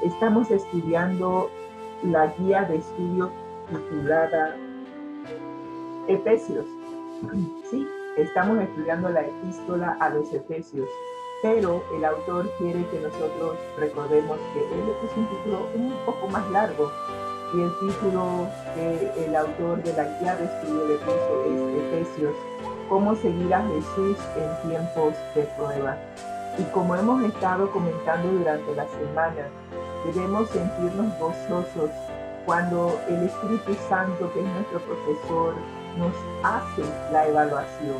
Estamos estudiando la guía de estudio titulada Efesios. Sí, estamos estudiando la epístola a los Efesios, pero el autor quiere que nosotros recordemos que él le puso un título un poco más largo, y el título que el autor de la guía de estudio le puso es Efesios, cómo seguir a Jesús en tiempos de prueba. Y como hemos estado comentando durante la semana, debemos sentirnos gozosos cuando el Espíritu Santo, que es nuestro profesor, nos hace la evaluación.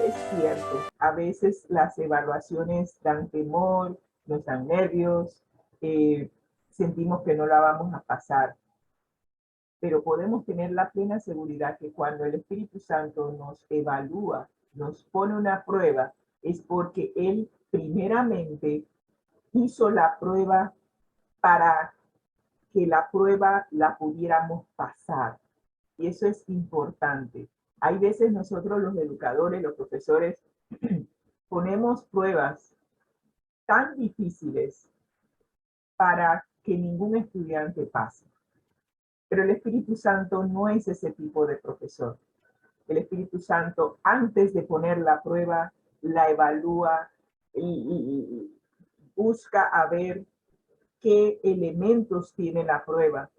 Es cierto, a veces las evaluaciones dan temor, nos dan nervios, sentimos que no la vamos a pasar, pero podemos tener la plena seguridad que cuando el Espíritu Santo nos evalúa, nos pone una prueba, es porque Él primeramente hizo la prueba para que la prueba la pudiéramos pasar. Y eso es importante. Hay veces nosotros los educadores, los profesores, ponemos pruebas tan difíciles para que ningún estudiante pase. Pero el Espíritu Santo no es ese tipo de profesor. El Espíritu Santo, antes de poner la prueba, la evalúa y busca a ver qué elementos tiene la prueba,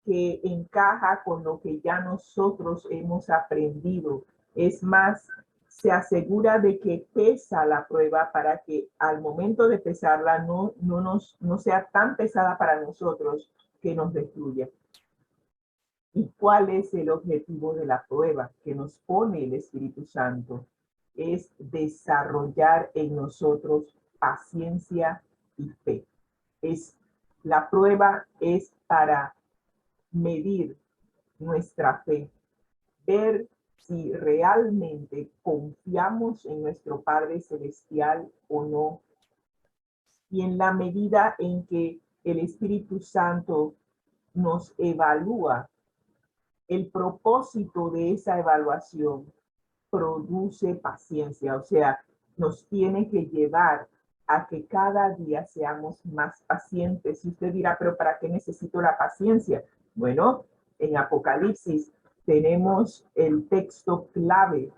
que encaja con lo que ya nosotros hemos aprendido. Es más, se asegura de que pesa la prueba para que al momento de pesarla no sea tan pesada para nosotros que nos destruya. ¿Y cuál es el objetivo de la prueba que nos pone el Espíritu Santo? Es desarrollar en nosotros paciencia y fe. La prueba es para medir nuestra fe, ver si realmente confiamos en nuestro Padre Celestial o no. Y en la medida en que el Espíritu Santo nos evalúa, el propósito de esa evaluación produce paciencia, o sea, nos tiene que llevar a que cada día seamos más pacientes. Y usted dirá, pero ¿para qué necesito la paciencia? Bueno, en Apocalipsis tenemos el texto clave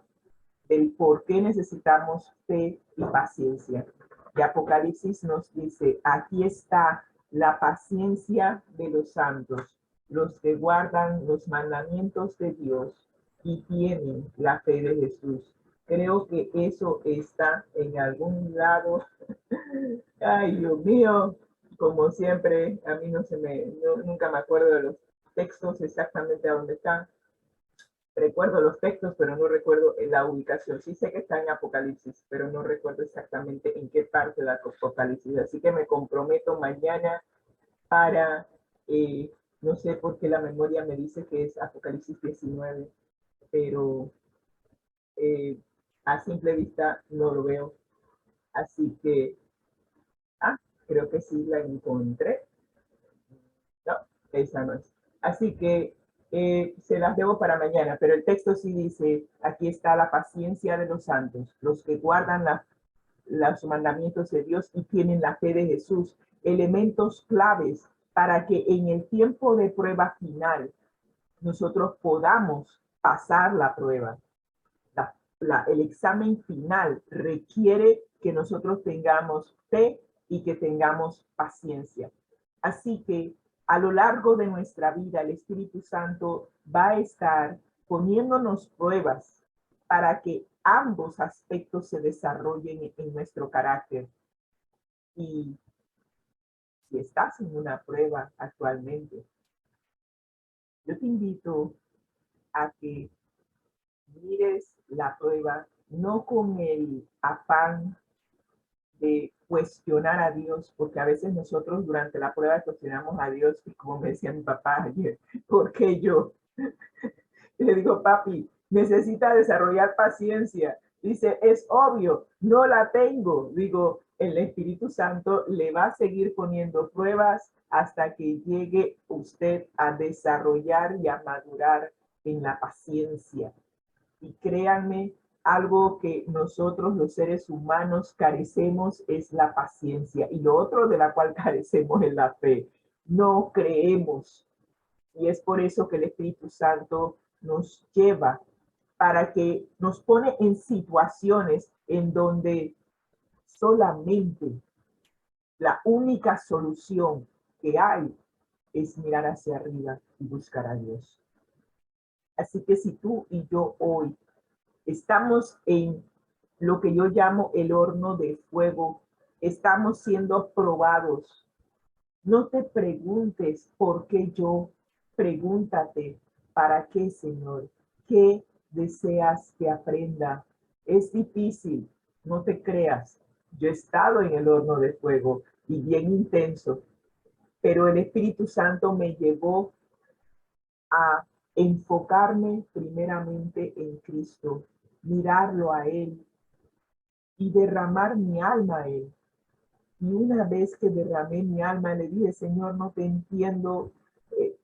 del por qué necesitamos fe y paciencia. Y Apocalipsis nos dice, aquí está la paciencia de los santos, los que guardan los mandamientos de Dios y tienen la fe de Jesús. Creo que eso está en algún lado. Ay, Dios mío, como siempre, a mí nunca me acuerdo de los textos exactamente a dónde están. Recuerdo los textos, pero no recuerdo la ubicación. Sí sé que está en Apocalipsis, pero no recuerdo exactamente en qué parte de Apocalipsis. Así que me comprometo mañana para, no sé por qué la memoria me dice que es Apocalipsis 19, pero a simple vista no lo veo. Así que, creo que sí la encontré. No, esa no es. Así que se las debo para mañana, pero el texto sí dice, aquí está la paciencia de los santos, los que guardan los mandamientos de Dios y tienen la fe de Jesús, elementos claves para que en el tiempo de prueba final nosotros podamos pasar la prueba. El examen final requiere que nosotros tengamos fe y que tengamos paciencia. Así que a lo largo de nuestra vida, el Espíritu Santo va a estar poniéndonos pruebas para que ambos aspectos se desarrollen en nuestro carácter. Y si estás en una prueba actualmente, yo te invito a que mires la prueba no con el afán de cuestionar a Dios, porque a veces nosotros durante la prueba cuestionamos a Dios, y como me decía mi papá ayer, ¿por qué yo? Y le digo, papi, necesita desarrollar paciencia. Dice, es obvio, no la tengo. Digo, el Espíritu Santo le va a seguir poniendo pruebas hasta que llegue usted a desarrollar y a madurar en la paciencia. Y créanme, algo que nosotros los seres humanos carecemos es la paciencia, y lo otro de la cual carecemos es la fe. No creemos, y es por eso que el Espíritu Santo nos lleva, para que nos pone en situaciones en donde solamente la única solución que hay es mirar hacia arriba y buscar a Dios. Así que si tú y yo hoy estamos en lo que yo llamo el horno de fuego, estamos siendo probados, no te preguntes por qué yo, pregúntate, ¿para qué, Señor? ¿Qué deseas que aprenda? Es difícil, no te creas. Yo he estado en el horno de fuego y bien intenso, pero el Espíritu Santo me llevó a enfocarme primeramente en Cristo, mirarlo a Él y derramar mi alma a Él. Y una vez que derramé mi alma, le dije, Señor, no te entiendo,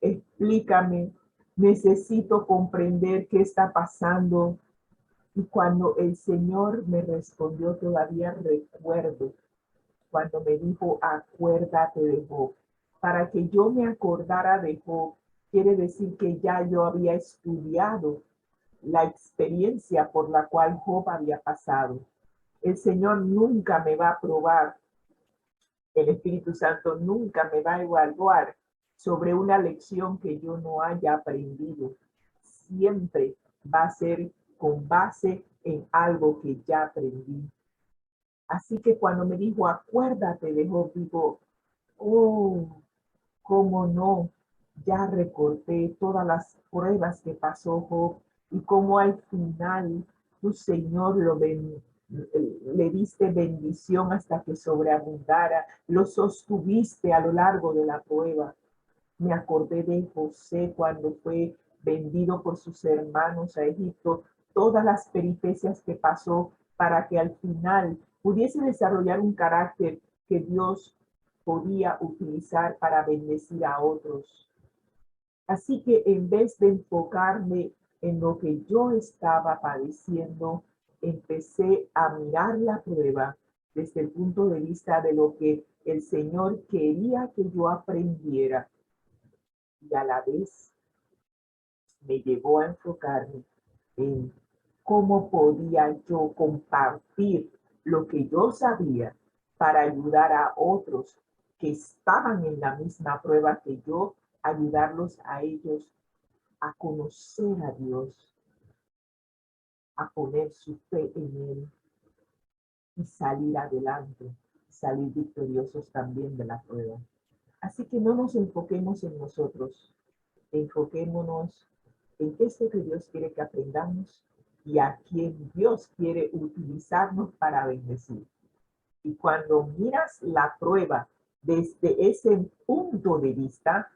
explícame, necesito comprender qué está pasando. Y cuando el Señor me respondió, todavía recuerdo, cuando me dijo, acuérdate de Job. Para que yo me acordara de Job, quiere decir que ya yo había estudiado la experiencia por la cual Job había pasado. El Señor nunca me va a probar, el Espíritu Santo nunca me va a evaluar sobre una lección que yo no haya aprendido. Siempre va a ser con base en algo que ya aprendí. Así que cuando me dijo, acuérdate de Job, digo, oh, cómo no, ya recorté todas las pruebas que pasó Job y cómo al final tu Señor le diste bendición hasta que sobreabundara, lo sostuviste a lo largo de la prueba. Me acordé de José cuando fue vendido por sus hermanos a Egipto, todas las peripecias que pasó para que al final pudiese desarrollar un carácter que Dios podía utilizar para bendecir a otros. Así que en vez de enfocarme en lo que yo estaba padeciendo, empecé a mirar la prueba desde el punto de vista de lo que el Señor quería que yo aprendiera, y a la vez me llevó a enfocarme en cómo podía yo compartir lo que yo sabía para ayudar a otros que estaban en la misma prueba que yo, ayudarlos a ellos a conocer a Dios, a poner su fe en Él y salir adelante, salir victoriosos también de la prueba. Así que no nos enfoquemos en nosotros, enfoquémonos en qué es lo que Dios quiere que aprendamos y a quién Dios quiere utilizarnos para bendecir. Y cuando miras la prueba desde ese punto de vista,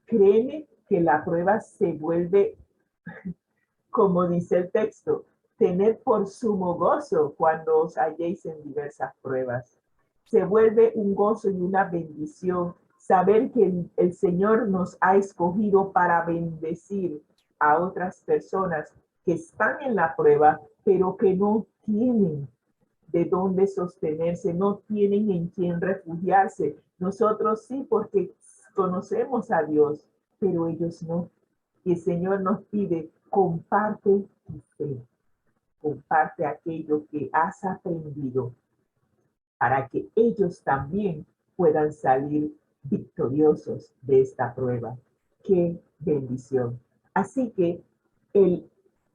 créeme que la prueba se vuelve, como dice el texto, tener por sumo gozo cuando os halléis en diversas pruebas. Se vuelve un gozo y una bendición saber que el Señor nos ha escogido para bendecir a otras personas que están en la prueba, pero que no tienen de dónde sostenerse, no tienen en quién refugiarse. Nosotros sí, porque conocemos a Dios, pero ellos no. Y el Señor nos pide, comparte tu fe, comparte aquello que has aprendido para que ellos también puedan salir victoriosos de esta prueba. ¡Qué bendición! Así que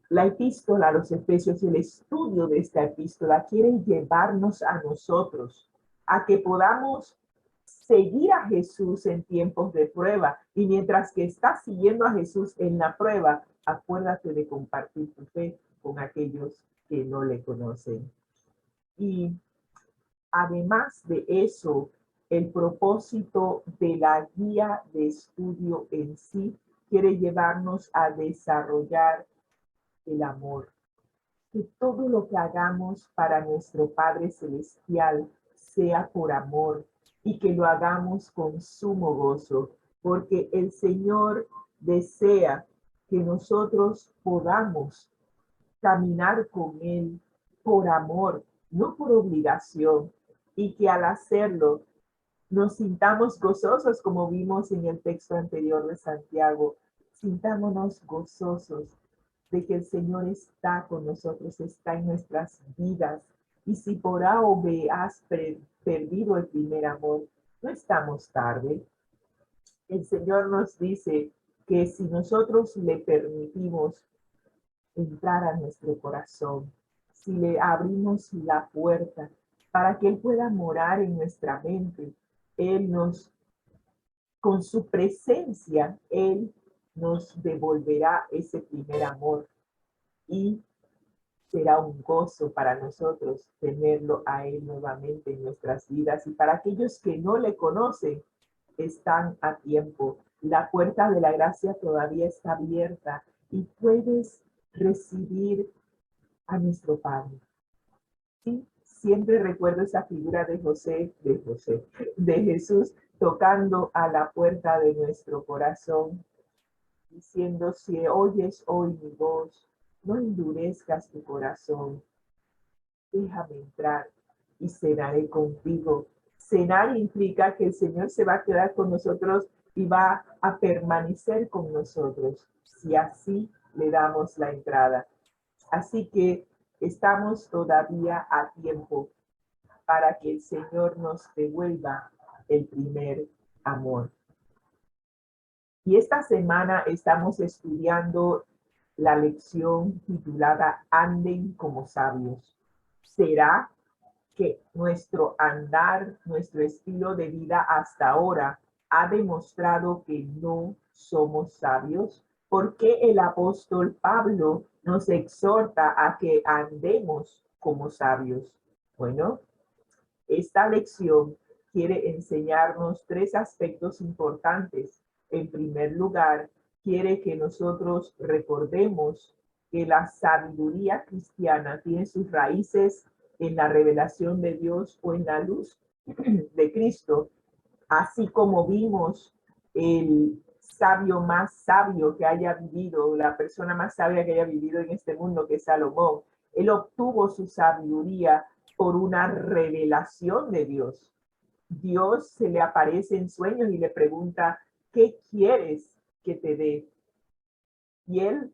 la epístola a los Efesios, el estudio de esta epístola quiere llevarnos a nosotros a que podamos seguir a Jesús en tiempos de prueba, y mientras que estás siguiendo a Jesús en la prueba, acuérdate de compartir tu fe con aquellos que no le conocen. Y además de eso, el propósito de la guía de estudio en sí quiere llevarnos a desarrollar el amor. Que todo lo que hagamos para nuestro Padre Celestial sea por amor y que lo hagamos con sumo gozo, porque el Señor desea que nosotros podamos caminar con Él por amor, no por obligación, y que al hacerlo nos sintamos gozosos, como vimos en el texto anterior de Santiago. Sintámonos gozosos de que el Señor está con nosotros, está en nuestras vidas. Y si por A o B has perdido el primer amor, no estamos tarde. El Señor nos dice que si nosotros le permitimos entrar a nuestro corazón, si le abrimos la puerta para que Él pueda morar en nuestra mente, Él nos, con su presencia, Él nos devolverá ese primer amor y será un gozo para nosotros tenerlo a Él nuevamente en nuestras vidas. Y para aquellos que no le conocen, están a tiempo. La puerta de la gracia todavía está abierta y puedes recibir a nuestro Padre. Sí, siempre recuerdo esa figura de Jesús tocando a la puerta de nuestro corazón, diciendo: si oyes hoy mi voz, no endurezcas tu corazón, déjame entrar y cenaré contigo. Cenar implica que el Señor se va a quedar con nosotros y va a permanecer con nosotros, si así le damos la entrada. Así que estamos todavía a tiempo para que el Señor nos devuelva el primer amor. Y esta semana estamos estudiando la lección titulada Anden como sabios. ¿Será que nuestro andar, nuestro estilo de vida hasta ahora ha demostrado que no somos sabios? ¿Por qué el apóstol Pablo nos exhorta a que andemos como sabios? Bueno, esta lección quiere enseñarnos tres aspectos importantes. En primer lugar, quiere que nosotros recordemos que la sabiduría cristiana tiene sus raíces en la revelación de Dios o en la luz de Cristo, así como vimos el sabio más sabio que haya vivido, la persona más sabia que haya vivido en este mundo, que es Salomón. Él obtuvo su sabiduría por una revelación de Dios. Dios se le aparece en sueños y le pregunta: ¿qué quieres que te dé? Y él,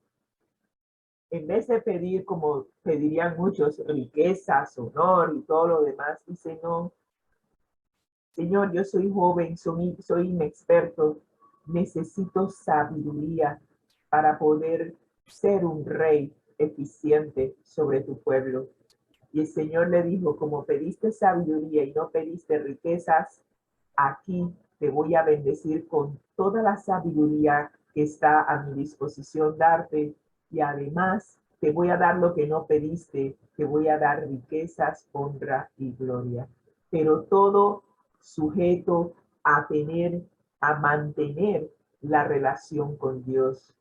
en vez de pedir, como pedirían muchos, riquezas, honor y todo lo demás, dice: no, Señor, yo soy joven, soy inexperto, necesito sabiduría para poder ser un rey eficiente sobre tu pueblo. Y el Señor le dijo: como pediste sabiduría y no pediste riquezas, aquí te voy a bendecir con toda la sabiduría que está a mi disposición darte, y además te voy a dar lo que no pediste, te voy a dar riquezas, honra y gloria. Pero todo sujeto a mantener la relación con Dios.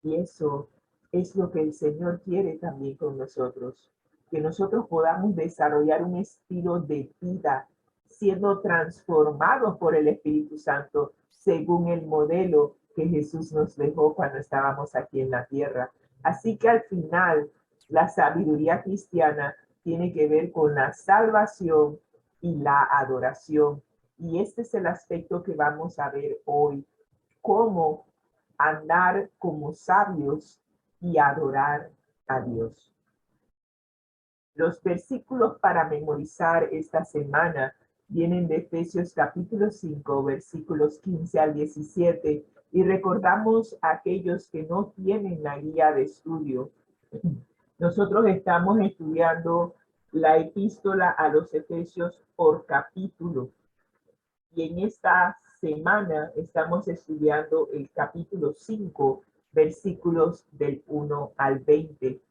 Y eso es lo que el Señor quiere también con nosotros, que nosotros podamos desarrollar un estilo de vida siendo transformados por el Espíritu Santo según el modelo que Jesús nos dejó cuando estábamos aquí en la tierra. Así que al final, la sabiduría cristiana tiene que ver con la salvación y la adoración. Y este es el aspecto que vamos a ver hoy: cómo andar como sabios y adorar a Dios. Los versículos para memorizar esta semana vienen de Efesios capítulo 5, versículos 15 al 17, y recordamos a aquellos que no tienen la guía de estudio. Nosotros estamos estudiando la epístola a los Efesios por capítulo, y en esta semana estamos estudiando el capítulo 5, versículos del 1 al 20.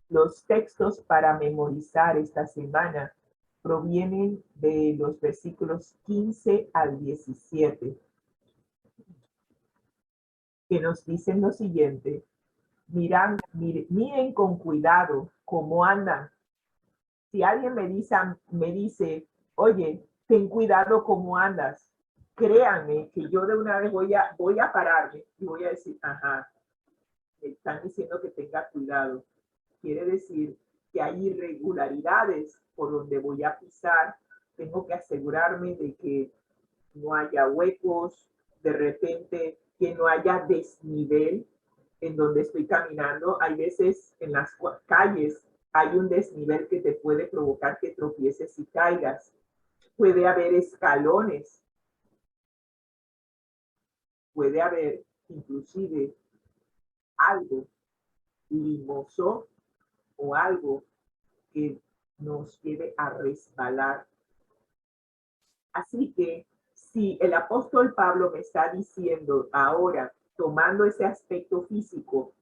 Los textos para memorizar esta semana provienen de los versículos 15 al 17, que nos dicen lo siguiente: miren con cuidado cómo andan. Si alguien me dice, oye, ten cuidado cómo andas, créanme que yo de una vez voy a pararme y voy a decir: ajá, me están diciendo que tenga cuidado. Quiere decir que hay irregularidades por donde voy a pisar. Tengo que asegurarme de que no haya huecos, de repente que no haya desnivel en donde estoy caminando. Hay veces en las calles hay un desnivel que te puede provocar que tropieces y caigas. Puede haber escalones, puede haber inclusive algo limoso o algo que nos lleve a resbalar. Así que si el apóstol Pablo me está diciendo ahora, tomando ese aspecto físico,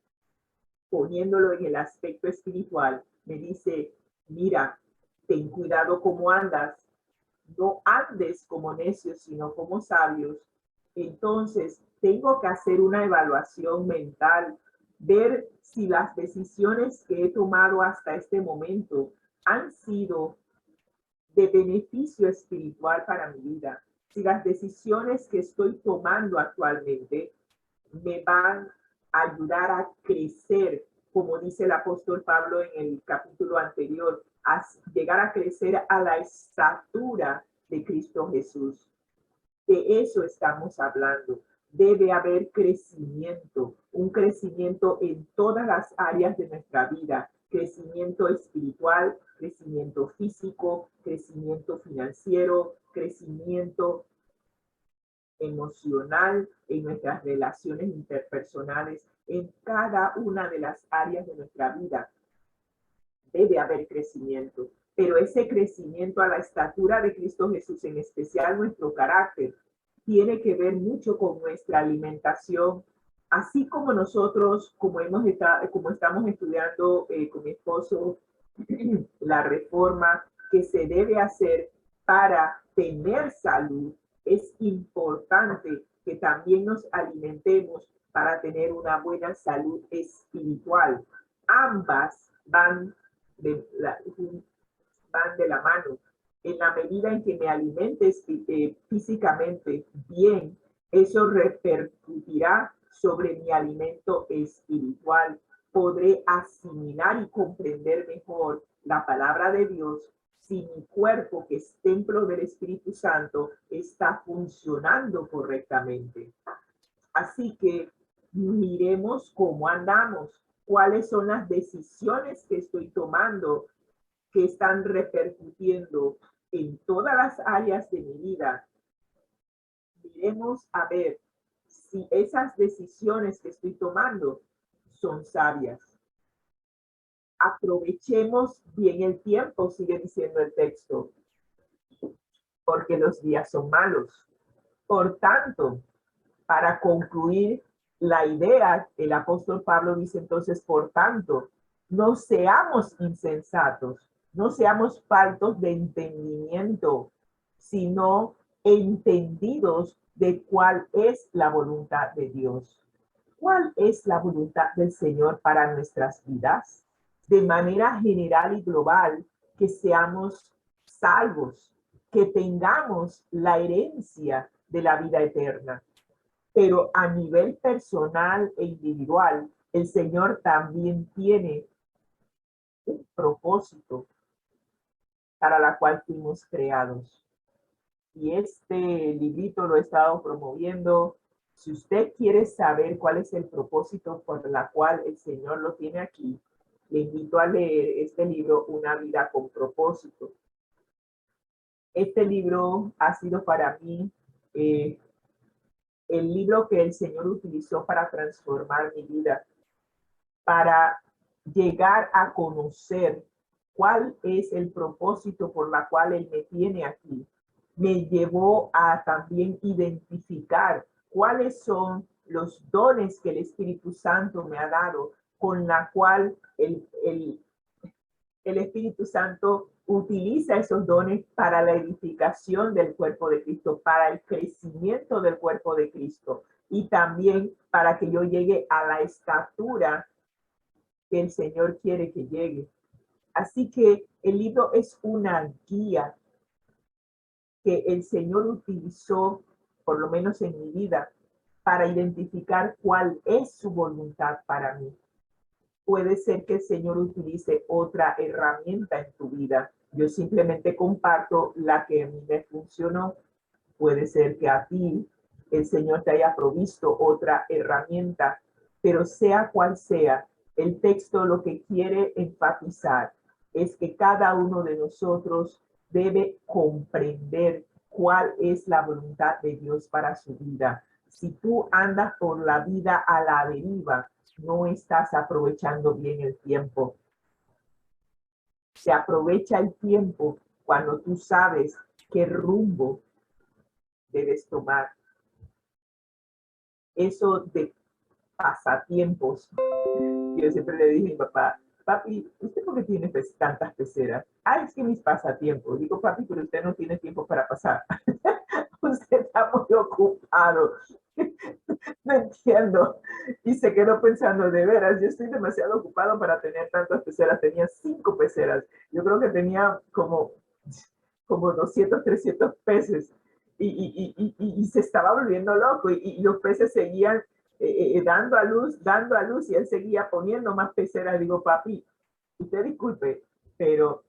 poniéndolo en el aspecto espiritual, me dice, mira, ten cuidado cómo andas, no andes como necios, sino como sabios. Entonces, tengo que hacer una evaluación mental, ver si las decisiones que he tomado hasta este momento han sido de beneficio espiritual para mi vida. Si las decisiones que estoy tomando actualmente me van a ayudar a crecer, como dice el apóstol Pablo en el capítulo anterior, a llegar a crecer a la estatura de Cristo Jesús. De eso estamos hablando. Debe haber crecimiento, un crecimiento en todas las áreas de nuestra vida, crecimiento espiritual, crecimiento físico, crecimiento financiero, crecimiento emocional, en nuestras relaciones interpersonales, en cada una de las áreas de nuestra vida. Debe haber crecimiento, pero ese crecimiento a la estatura de Cristo Jesús, en especial nuestro carácter, tiene que ver mucho con nuestra alimentación, así como nosotros, como estamos estudiando con mi esposo la reforma que se debe hacer para tener salud. Es importante que también nos alimentemos para tener una buena salud espiritual. Ambas van de la mano. En la medida en que me alimente físicamente bien, eso repercutirá sobre mi alimento espiritual. Podré asimilar y comprender mejor la palabra de Dios si mi cuerpo, que es templo del Espíritu Santo, está funcionando correctamente. Así que miremos cómo andamos, cuáles son las decisiones que estoy tomando que están repercutiendo en todas las áreas de mi vida. Miremos a ver si esas decisiones que estoy tomando son sabias. Aprovechemos bien el tiempo, sigue diciendo el texto, porque los días son malos. Por tanto, para concluir la idea, el apóstol Pablo dice entonces, por tanto, no seamos insensatos, no seamos faltos de entendimiento, sino entendidos de cuál es la voluntad de Dios. ¿Cuál es la voluntad del Señor para nuestras vidas? De manera general y global, que seamos salvos, que tengamos la herencia de la vida eterna. Pero a nivel personal e individual, el Señor también tiene un propósito para la cual fuimos creados. Y este librito lo he estado promoviendo. Si usted quiere saber cuál es el propósito por la cual el Señor lo tiene aquí, le invito a leer este libro, Una vida con propósito. Este libro ha sido para mí el libro que el Señor utilizó para transformar mi vida, para llegar a conocer cuál es el propósito por la cual Él me tiene aquí. Me llevó a también identificar cuáles son los dones que el Espíritu Santo me ha dado, con la cual el Espíritu Santo utiliza esos dones para la edificación del cuerpo de Cristo, para el crecimiento del cuerpo de Cristo y también para que yo llegue a la estatura que el Señor quiere que llegue. Así que el libro es una guía que el Señor utilizó, por lo menos en mi vida, para identificar cuál es su voluntad para mí. Puede ser que el Señor utilice otra herramienta en tu vida. Yo simplemente comparto la que a mí me funcionó. Puede ser que a ti el Señor te haya provisto otra herramienta, pero sea cual sea, el texto lo que quiere enfatizar es que cada uno de nosotros debe comprender cuál es la voluntad de Dios para su vida. Si tú andas por la vida a la deriva, no estás aprovechando bien el tiempo. Se aprovecha el tiempo cuando tú sabes qué rumbo debes tomar. Eso de pasatiempos. Yo siempre le dije a mi papá, papi, ¿usted por qué tiene tantas peceras? Ah, es que mis pasatiempos. Digo, papi, pero usted no tiene tiempo para pasar. Usted está muy ocupado. No entiendo. Y se quedó pensando, de veras, yo estoy demasiado ocupado para tener tantas peceras. Tenía 5 peceras. Yo creo que tenía como 200, 300 peces. Y se estaba volviendo loco. Y los peces seguían dando a luz, y él seguía poniendo más peceras. Digo, papi, usted disculpe, pero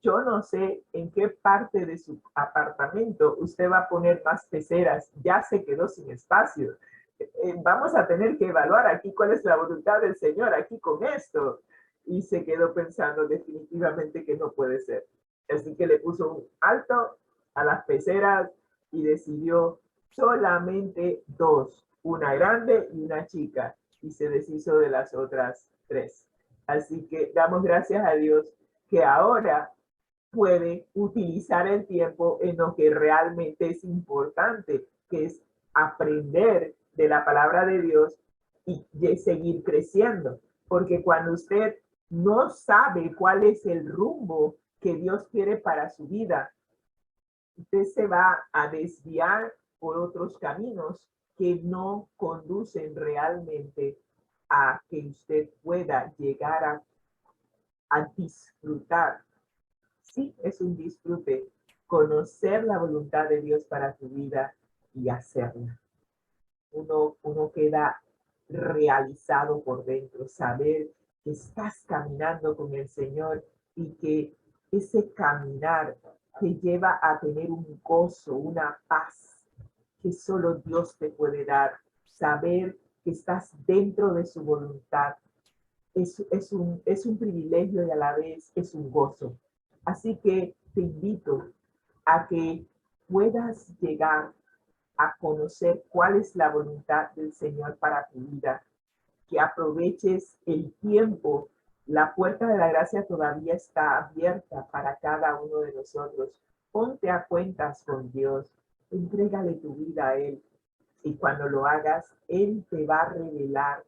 yo no sé en qué parte de su apartamento usted va a poner más peceras. Ya se quedó sin espacio. Vamos a tener que evaluar aquí cuál es la voluntad del Señor aquí con esto. Y se quedó pensando definitivamente que no puede ser. Así que le puso un alto a las peceras y decidió solamente 2, una grande y una chica, y se deshizo de las otras 3. Así que damos gracias a Dios que ahora puede utilizar el tiempo en lo que realmente es importante, que es aprender de la palabra de Dios y seguir creciendo. Porque cuando usted no sabe cuál es el rumbo que Dios quiere para su vida, usted se va a desviar por otros caminos que no conducen realmente a que usted pueda llegar a disfrutar. Sí, es un disfrute conocer la voluntad de Dios para tu vida y hacerla. Uno queda realizado por dentro, saber que estás caminando con el Señor y que ese caminar te lleva a tener un gozo, una paz que solo Dios te puede dar. Saber que estás dentro de su voluntad es un privilegio y a la vez es un gozo. Así que te invito a que puedas llegar a conocer cuál es la voluntad del Señor para tu vida, que aproveches el tiempo. La puerta de la gracia todavía está abierta para cada uno de nosotros. Ponte a cuentas con Dios, entrégale tu vida a Él, y cuando lo hagas, Él te va a revelar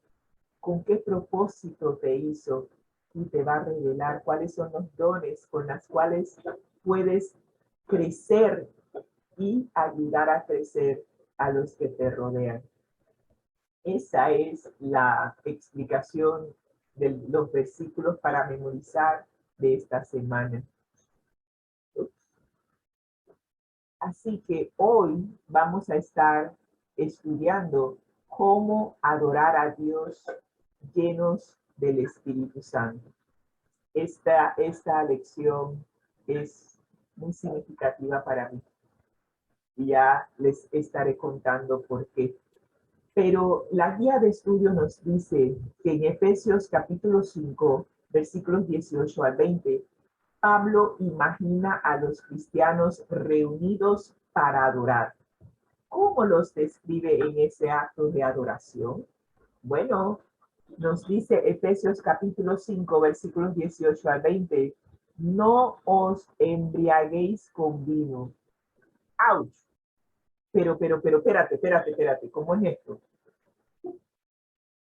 con qué propósito te hizo y te va a revelar cuáles son los dones con los cuales puedes crecer y ayudar a crecer a los que te rodean. Esa es la explicación de los versículos para memorizar de esta semana. Así que hoy vamos a estar estudiando cómo adorar a Dios llenos del Espíritu Santo. Esta lección es muy significativa para mí. Ya les estaré contando por qué. Pero la guía de estudio nos dice que en Efesios capítulo 5, versículos 18 al 20, Pablo imagina a los cristianos reunidos para adorar. ¿Cómo los describe en ese acto de adoración? Bueno, nos dice Efesios capítulo 5, versículos 18 al 20, no os embriaguéis con vino. ¡Auch! Pero, espérate, ¿cómo es esto?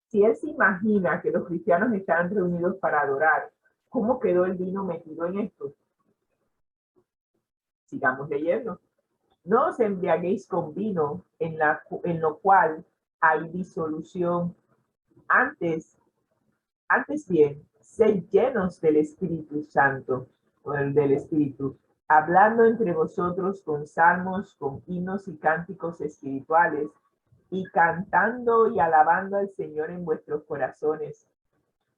Si él se imagina que los cristianos están reunidos para adorar, ¿cómo quedó el vino metido en esto? Sigamos leyendo. No os embriaguéis con vino en lo cual hay disolución. Antes bien, sed llenos del Espíritu Santo, o del Espíritu, hablando entre vosotros con salmos, con himnos y cánticos espirituales, y cantando y alabando al Señor en vuestros corazones,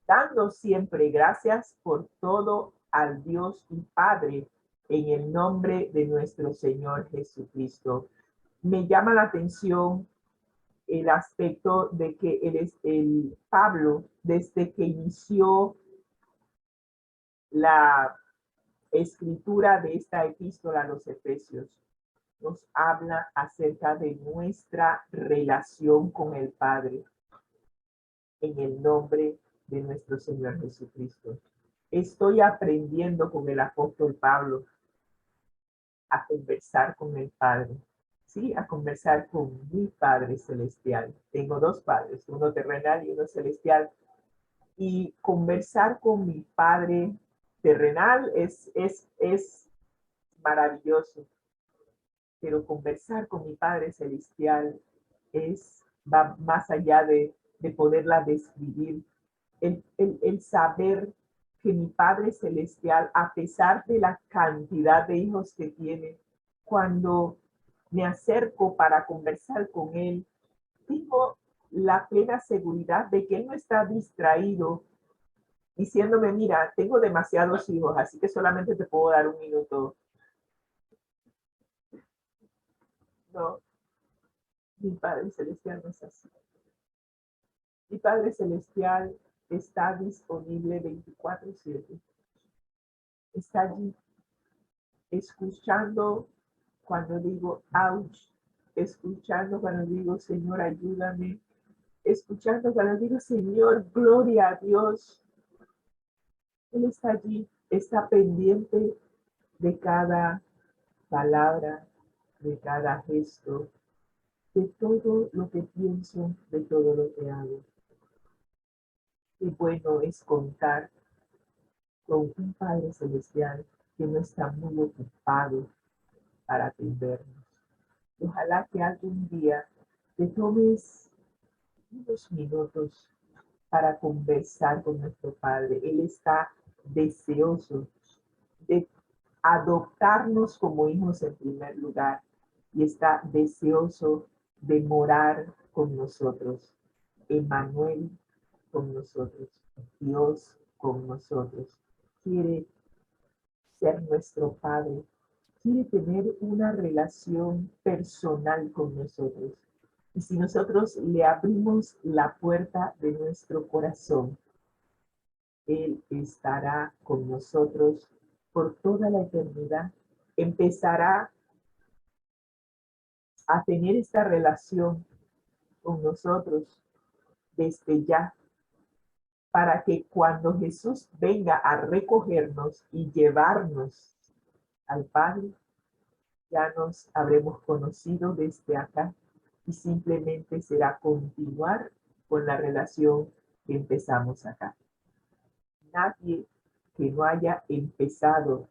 dando siempre gracias por todo al Dios y Padre en el nombre de nuestro Señor Jesucristo. Me llama la atención el aspecto de que el Pablo, desde que inició la escritura de esta epístola a los Efesios, nos habla acerca de nuestra relación con el Padre en el nombre de nuestro Señor Jesucristo. Estoy aprendiendo con el apóstol Pablo a conversar con el Padre, ¿sí? A conversar con mi Padre celestial. Tengo dos padres, uno terrenal y uno celestial. Y conversar con mi Padre terrenal es maravilloso, pero conversar con mi Padre celestial va más allá de poderla describir. El saber que mi Padre celestial, a pesar de la cantidad de hijos que tiene, cuando me acerco para conversar con Él, tengo la plena seguridad de que Él no está distraído diciéndome, mira, tengo demasiados hijos, así que solamente te puedo dar un minuto. No, mi Padre celestial no es así. Mi Padre celestial está disponible 24/7. Está allí escuchando cuando digo ouch, escuchando cuando digo Señor ayúdame, escuchando cuando digo Señor gloria a Dios. Él está allí, está pendiente de cada palabra, de cada gesto, de todo lo que pienso, de todo lo que hago. Qué bueno es contar con un Padre Celestial que no está muy ocupado para atendernos. Ojalá que algún día te tomes unos minutos para conversar con nuestro Padre. Él está deseoso de adoptarnos como hijos en primer lugar y está deseoso de morar con nosotros. Emmanuel con nosotros, Dios con nosotros. Quiere ser nuestro Padre, quiere tener una relación personal con nosotros. Y si nosotros le abrimos la puerta de nuestro corazón, Él estará con nosotros por toda la eternidad. Empezará a tener esta relación con nosotros desde ya, para que cuando Jesús venga a recogernos y llevarnos al Padre, ya nos habremos conocido desde acá y simplemente será continuar con la relación que empezamos acá. Nadie que no haya empezado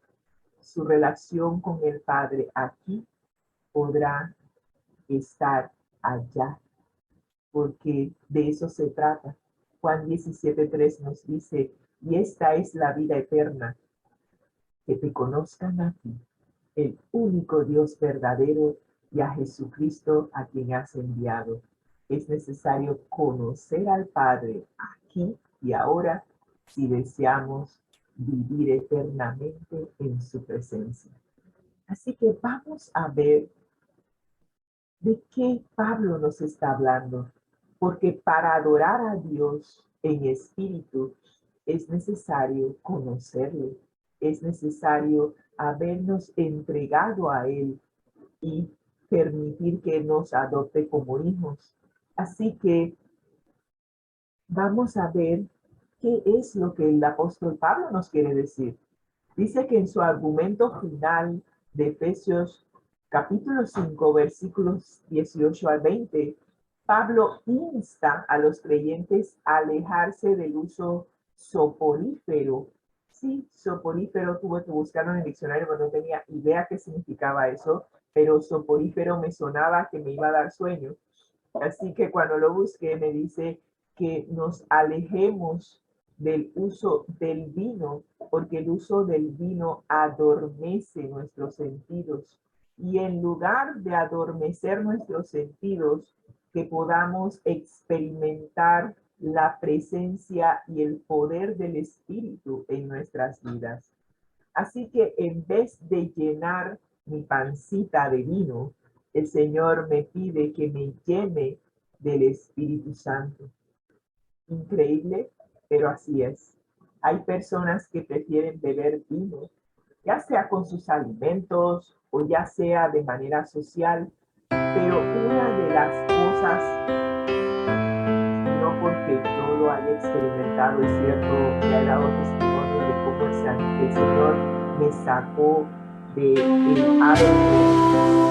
su relación con el Padre aquí podrá estar allá, porque de eso se trata. Juan 17:3 nos dice, y esta es la vida eterna, que te conozcan a ti, el único Dios verdadero, y a Jesucristo a quien has enviado. Es necesario conocer al Padre aquí y ahora si deseamos vivir eternamente en su presencia. Así que vamos a ver de qué Pablo nos está hablando, porque para adorar a Dios en espíritu es necesario conocerle, es necesario habernos entregado a Él y permitir que nos adopte como hijos. Así que vamos a ver qué es lo que el apóstol Pablo nos quiere decir. Dice que en su argumento final de Efesios capítulo 5, versículos 18 al 20, Pablo insta a los creyentes a alejarse del uso soporífero. Sí, soporífero tuve que buscarlo en el diccionario, pero no tenía idea qué significaba eso, pero soporífero me sonaba que me iba a dar sueño. Así que cuando lo busqué me dice que nos alejemos del uso del vino, porque el uso del vino adormece nuestros sentidos. Y en lugar de adormecer nuestros sentidos, que podamos experimentar la presencia y el poder del Espíritu en nuestras vidas. Así que en vez de llenar mi pancita de vino, el Señor me pide que me llene del Espíritu Santo. Increíble, pero así es. Hay personas que prefieren beber vino, ya sea con sus alimentos o ya sea de manera social, pero una de las cosas, no porque yo lo haya experimentado, es cierto, ya he dado testimonio de cómo el Señor me sacó del hábito